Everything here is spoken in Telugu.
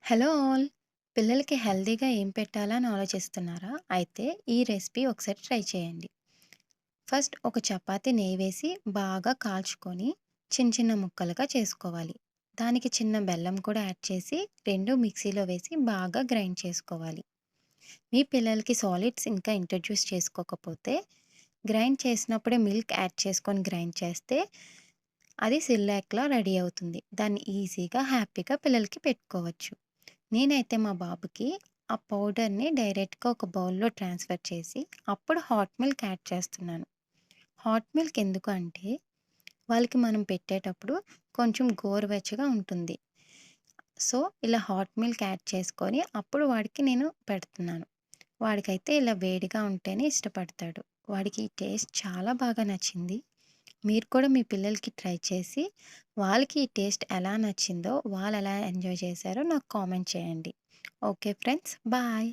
Hello all! పిల్లలకి హెల్తీగా ఏం పెట్టాలా అని ఆలోచిస్తున్నారా? అయితే ఈ రెసిపీ ఒకసారి ట్రై చేయండి. ఫస్ట్ ఒక చపాతీ నెయ్యి వేసి బాగా కాల్చుకొని చిన్న చిన్న ముక్కలుగా చేసుకోవాలి. దానికి చిన్న బెల్లం కూడా యాడ్ చేసి 2 మిక్సీలో వేసి బాగా గ్రైండ్ చేసుకోవాలి. మీ పిల్లలకి సాలిడ్స్ ఇంకా ఇంట్రడ్యూస్ చేసుకోకపోతే గ్రైండ్ చేసినప్పుడే మిల్క్ యాడ్ చేసుకొని గ్రైండ్ చేస్తే అది సిర్లాక్‌లా రెడీ అవుతుంది. దాన్ని ఈజీగా, హ్యాపీగా పిల్లలకి పెట్టుకోవచ్చు. నేనైతే మా బాబుకి ఆ పౌడర్‌ని డైరెక్ట్‌గా ఒక బౌల్‌లో ట్రాన్స్‌ఫర్ చేసి, అప్పుడు హాట్ మిల్క్ యాడ్ చేస్తున్నాను. హాట్ మిల్క్ ఎందుకు అంటే, వాళ్ళకి మనం పెట్టేటప్పుడు కొంచెం గోరువెచ్చగా ఉంటుంది. సో, ఇలా హాట్ మిల్క్ యాడ్ చేసుకొని, అప్పుడు వాడికి నేను పెడుతున్నాను. వాడికైతే ఇలా వేడిగా ఉంటేనే ఇష్టపడతాడు. వాడికి ఈ టేస్ట్ చాలా బాగా నచ్చింది. మీరు కూడా మీ పిల్లలకి ట్రై చేసి, వాళ్ళకి ఈ టేస్ట్ ఎలా నచ్చిందో, వాళ్ళెలా ఎంజాయ్ చేశారో నాకు కామెంట్ చేయండి. Okay friends, bye.